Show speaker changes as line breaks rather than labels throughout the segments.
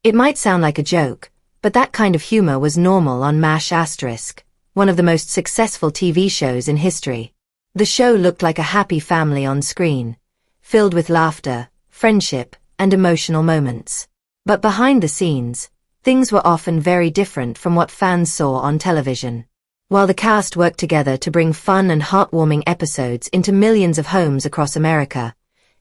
It might sound like a joke, but that kind of humor was normal on MASH*, one of the most successful TV shows in history. The show looked like a happy family on screen, filled with laughter, friendship, and emotional moments. But behind the scenes, things were often very different from what fans saw on television. While the cast worked together to bring fun and heartwarming episodes into millions of homes across America,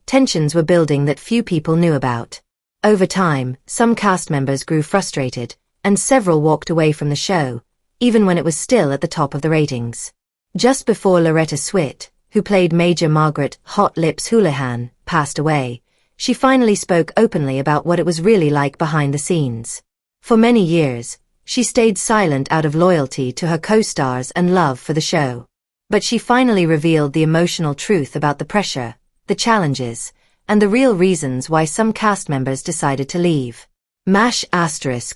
tensions were building that few people knew about. Over time, some cast members grew frustrated, and several walked away from the show, even when it was still at the top of the ratings. Just before Loretta Swit, who played Major Margaret Hot Lips Houlihan, passed away, she finally spoke openly about what it was really like behind the scenes. For many years, she stayed silent out of loyalty to her co-stars and love for the show. But she finally revealed the emotional truth about the pressure, the challenges, and the real reasons why some cast members decided to leave. MASH**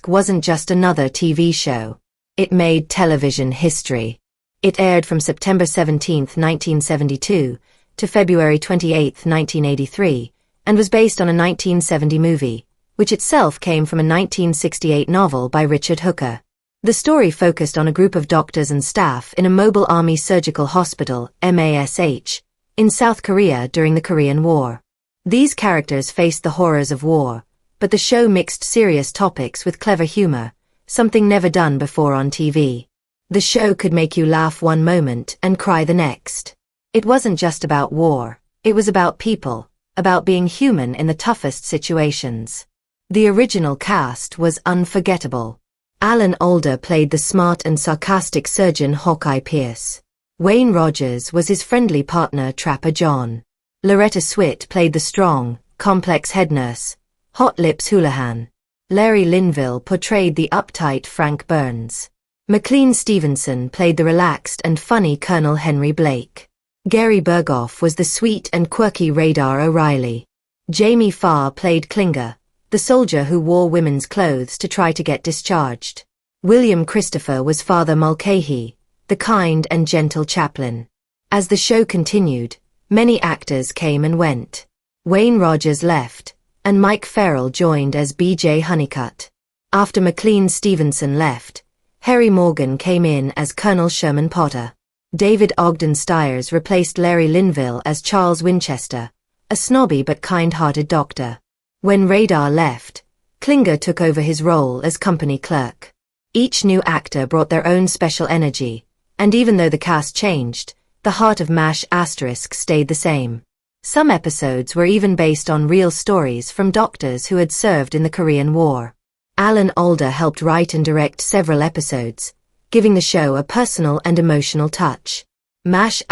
wasn't just another TV show. It made television history. It aired from September 17, 1972, to February 28, 1983, and was based on a 1970 movie, which itself came from a 1968 novel by Richard Hooker. The story focused on a group of doctors and staff in a mobile army surgical hospital, MASH, in South Korea during the Korean War. These characters faced the horrors of war, but the show mixed serious topics with clever humor, something never done before on TV. The show could make you laugh one moment and cry the next. It wasn't just about war, it was about people, about being human in the toughest situations. The original cast was unforgettable. Alan Alda played the smart and sarcastic surgeon Hawkeye Pierce. Wayne Rogers was his friendly partner Trapper John. Loretta Swit played the strong, complex head nurse, Hot Lips Houlihan. Larry Linville portrayed the uptight Frank Burns. McLean Stevenson played the relaxed and funny Colonel Henry Blake. Gary Burghoff was the sweet and quirky Radar O'Reilly. Jamie Farr played Klinger, the soldier who wore women's clothes to try to get discharged. William Christopher was Father Mulcahy, the kind and gentle chaplain. As the show continued, many actors came and went. Wayne Rogers left, and Mike Farrell joined as B.J. Honeycutt. After McLean Stevenson left, Harry Morgan came in as Colonel Sherman Potter. David Ogden Stiers replaced Larry Linville as Charles Winchester, a snobby but kind-hearted doctor. When Radar left, Klinger took over his role as company clerk. Each new actor brought their own special energy, and even though the cast changed, the heart of MASH* stayed the same. Some episodes were even based on real stories from doctors who had served in the Korean War. Alan Alda helped write and direct several episodes, giving the show a personal and emotional touch. MASH*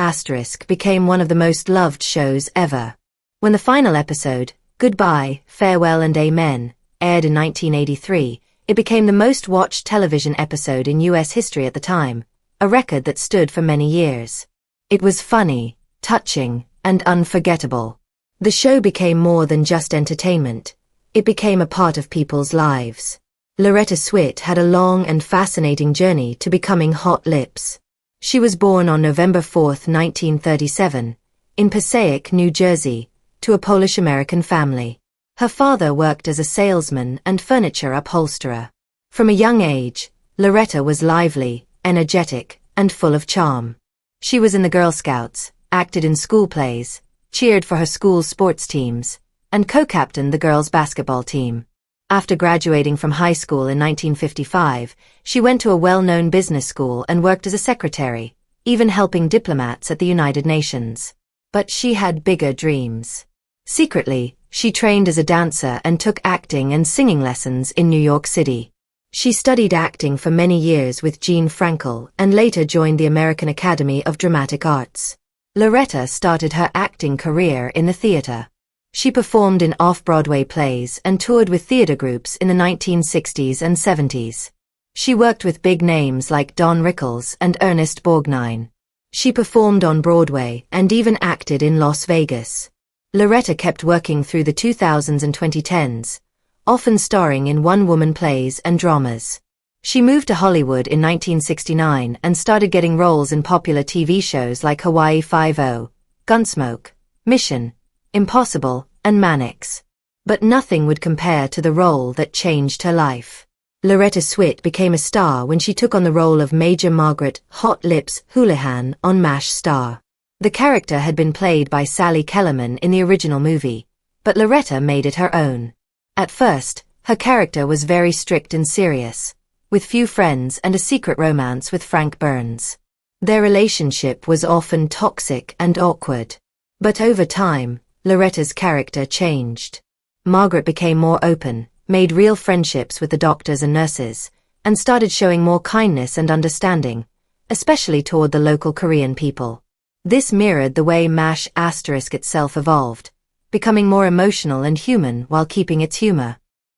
became one of the most loved shows ever. When the final episode, Goodbye, Farewell and Amen, aired in 1983, it became the most watched television episode in U.S. history at the time, a record that stood for many years. It was funny, touching, and unforgettable. The show became more than just entertainment. It became a part of people's lives. Loretta Swit had a long and fascinating journey to becoming Hot Lips. She was born on November 4, 1937, in Passaic, New Jersey, to a Polish-American family. Her father worked as a salesman and furniture upholsterer. From a young age, Loretta was lively, energetic, and full of charm. She was in the Girl Scouts, acted in school plays, cheered for her school's sports teams, and co-captained the girls' basketball team. After graduating from high school in 1955, she went to a well-known business school and worked as a secretary, even helping diplomats at the United Nations. But she had bigger dreams. Secretly, she trained as a dancer and took acting and singing lessons in New York City. She studied acting for many years with Jean Frankel and later joined the American Academy of Dramatic Arts. Loretta started her acting career in the theater. She performed in off-Broadway plays and toured with theater groups in the 1960s and 70s. She worked with big names like Don Rickles and Ernest Borgnine. She performed on Broadway and even acted in Las Vegas. Loretta kept working through the 2000s and 2010s, often starring in one-woman plays and dramas. She moved to Hollywood in 1969 and started getting roles in popular TV shows like Hawaii Five-0, Gunsmoke, Mission, Impossible, and Mannix. But nothing would compare to the role that changed her life. Loretta Swit became a star when she took on the role of Major Margaret Hot Lips Houlihan on MASH Star. The character had been played by Sally Kellerman in the original movie, but Loretta made it her own. At first, her character was very strict and serious, with few friends and a secret romance with Frank Burns. Their relationship was often toxic and awkward. But over time, Loretta's character changed. Margaret became more open, made real friendships with the doctors and nurses, and started showing more kindness and understanding, especially toward the local Korean people. This mirrored the way MASH* itself evolved, becoming more emotional and human while keeping its humor.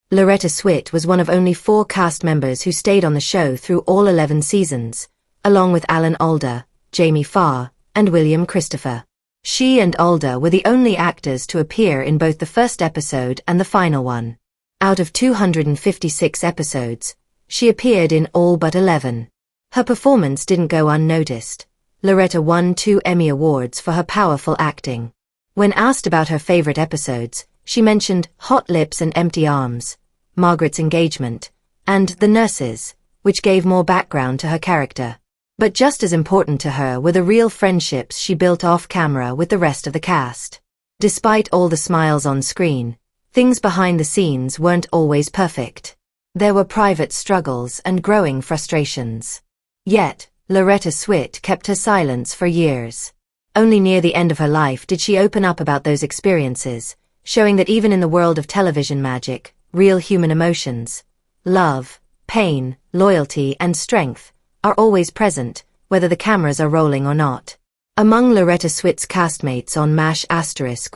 Loretta Swit was one of only 4 cast members who stayed on the show through all 11 seasons, along with Alan Alda, Jamie Farr, and William Christopher. She and Alda were the only actors to appear in both the first episode and the final one. Out of 256 episodes, she appeared in all but 11. Her performance didn't go unnoticed. Loretta won 2 Emmy Awards for her powerful acting. When asked about her favorite episodes, she mentioned Hot Lips and Empty Arms, Margaret's engagement, and The Nurses, which gave more background to her character. But just as important to her were the real friendships she built off-camera with the rest of the cast. Despite all the smiles on screen, things behind the scenes weren't always perfect. There were private struggles and growing frustrations. Yet, Loretta Swit kept her silence for years. Only near the end of her life did she open up about those experiences, showing that even in the world of television magic, real human emotions, love, pain, loyalty, and strength, are always present, whether the cameras are rolling or not. Among Loretta Swit's castmates on MASH*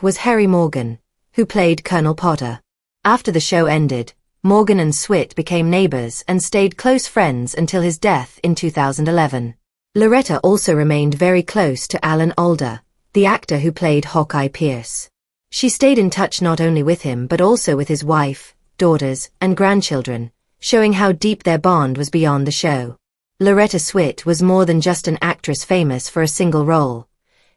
was Harry Morgan, who played Colonel Potter. After the show ended, Morgan and Swit became neighbors and stayed close friends until his death in 2011. Loretta also remained very close to Alan Alda, the actor who played Hawkeye Pierce. She stayed in touch not only with him but also with his wife, daughters, and grandchildren, showing how deep their bond was beyond the show. Loretta Swit was more than just an actress famous for a single role.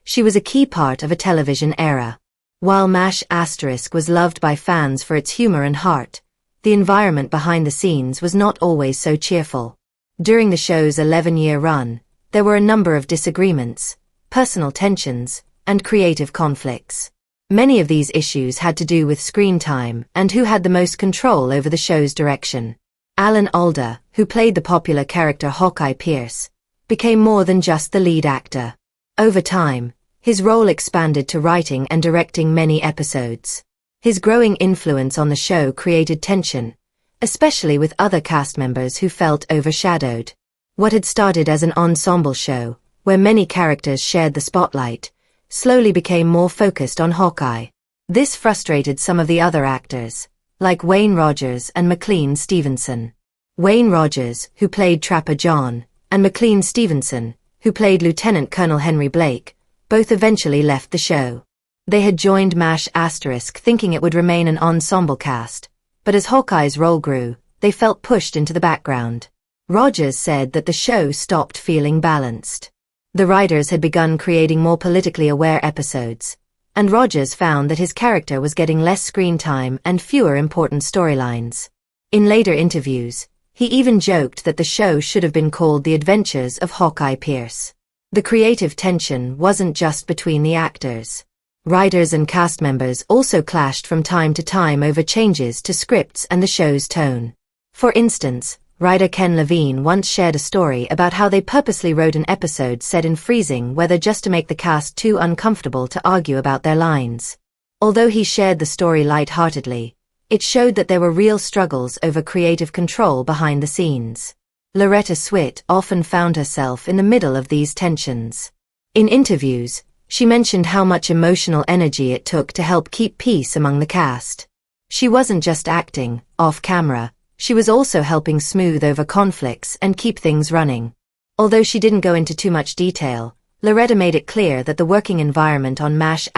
She was a key part of a television era. While MASH* was loved by fans for its humor and heart, the environment behind the scenes was not always so cheerful. During the show's 11-year run, there were a number of disagreements, personal tensions, and creative conflicts. Many of these issues had to do with screen time and who had the most control over the show's direction. Alan Alda, who played the popular character Hawkeye Pierce, became more than just the lead actor. Over time, his role expanded to writing and directing many episodes. His growing influence on the show created tension, especially with other cast members who felt overshadowed. What had started as an ensemble show, where many characters shared the spotlight, slowly became more focused on Hawkeye. This frustrated some of the other actors, like Wayne Rogers and McLean Stevenson. Wayne Rogers, who played Trapper John, and McLean Stevenson, who played Lieutenant Colonel Henry Blake, both eventually left the show. They had joined MASH* thinking it would remain an ensemble cast, but as Hawkeye's role grew, they felt pushed into the background. Rogers said that the show stopped feeling balanced. The writers had begun creating more politically aware episodes, and Rogers found that his character was getting less screen time and fewer important storylines. In later interviews, he even joked that the show should have been called The Adventures of Hawkeye Pierce. The creative tension wasn't just between the actors. Writers and cast members also clashed from time to time over changes to scripts and the show's tone. For instance, writer Ken Levine once shared a story about how they purposely wrote an episode set in freezing weather just to make the cast too uncomfortable to argue about their lines. Although he shared the story lightheartedly, it showed that there were real struggles over creative control behind the scenes. Loretta Swit often found herself in the middle of these tensions. In interviews, she mentioned how much emotional energy it took to help keep peace among the cast. She wasn't just acting, off camera, she was also helping smooth over conflicts and keep things running. Although she didn't go into too much detail, Loretta made it clear that the working environment on MASH*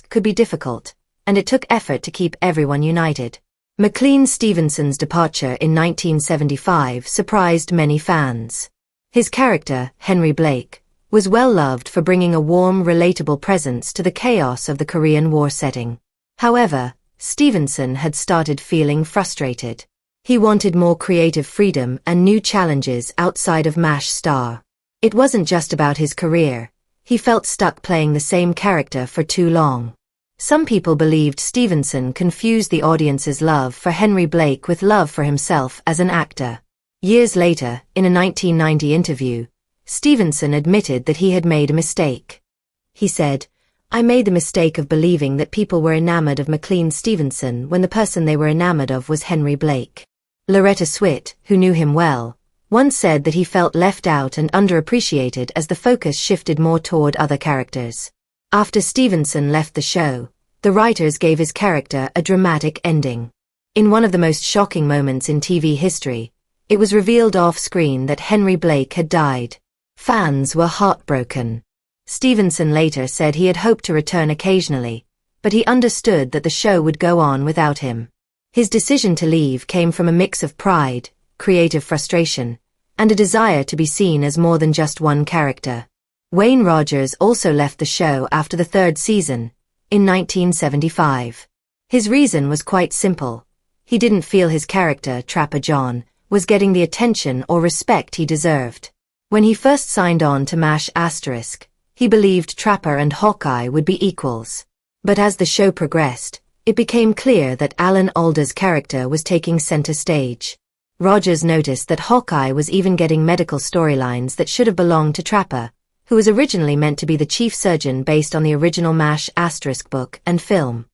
could be difficult, and it took effort to keep everyone united. McLean Stevenson's departure in 1975 surprised many fans. His character, Henry Blake, was well loved for bringing a warm, relatable presence to the chaos of the Korean War setting. However, Stevenson had started feeling frustrated. He wanted more creative freedom and new challenges outside of MASH star. It wasn't just about his career. He felt stuck playing the same character for too long. Some people believed Stevenson confused the audience's love for Henry Blake with love for himself as an actor. Years later, in a 1990 interview, Stevenson admitted that he had made a mistake. He said, "I made the mistake of believing that people were enamored of McLean Stevenson when the person they were enamored of was Henry Blake." Loretta Swit, who knew him well, once said that he felt left out and underappreciated as the focus shifted more toward other characters. After Stevenson left the show, the writers gave his character a dramatic ending. In one of the most shocking moments in TV history, it was revealed off-screen that Henry Blake had died. Fans were heartbroken. Stevenson later said he had hoped to return occasionally, but he understood that the show would go on without him. His decision to leave came from a mix of pride, creative frustration, and a desire to be seen as more than just one character. Wayne Rogers also left the show after the third season, in 1975. His reason was quite simple. He didn't feel his character, Trapper John, was getting the attention or respect he deserved. When he first signed on to MASH *, he believed Trapper and Hawkeye would be equals. But as the show progressed, it became clear that Alan Alda's character was taking center stage. Rogers noticed that Hawkeye was even getting medical storylines that should have belonged to Trapper, who was originally meant to be the chief surgeon based on the original MASH * book and film.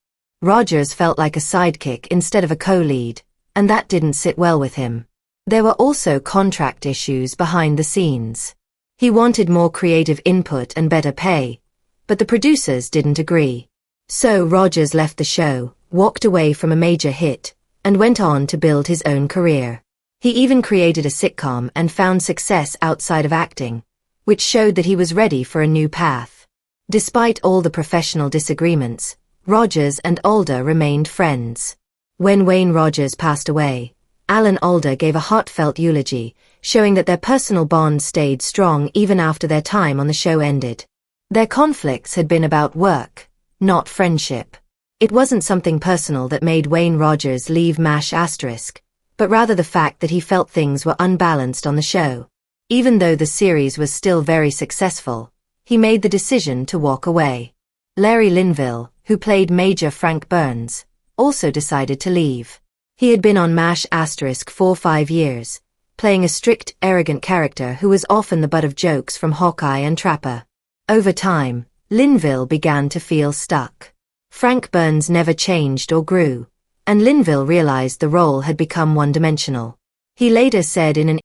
Rogers felt like a sidekick instead of a co-lead, and that didn't sit well with him. There were also contract issues behind the scenes. He wanted more creative input and better pay, but the producers didn't agree. So Rogers left the show, walked away from a major hit, and went on to build his own career. He even created a sitcom and found success outside of acting, which showed that he was ready for a new path. Despite all the professional disagreements, Rogers and Alda remained friends. When Wayne Rogers passed away, Alan Alda gave a heartfelt eulogy, showing that their personal bond stayed strong even after their time on the show ended. Their conflicts had been about work, not friendship. It wasn't something personal that made Wayne Rogers leave MASH *, but rather the fact that he felt things were unbalanced on the show. Even though the series was still very successful, he made the decision to walk away. Larry Linville, who played Major Frank Burns, also decided to leave. He had been on MASH * for 5 years, playing a strict, arrogant character who was often the butt of jokes from Hawkeye and Trapper. Over time, Linville began to feel stuck. Frank Burns never changed or grew, and Linville realized the role had become one-dimensional. He later said in an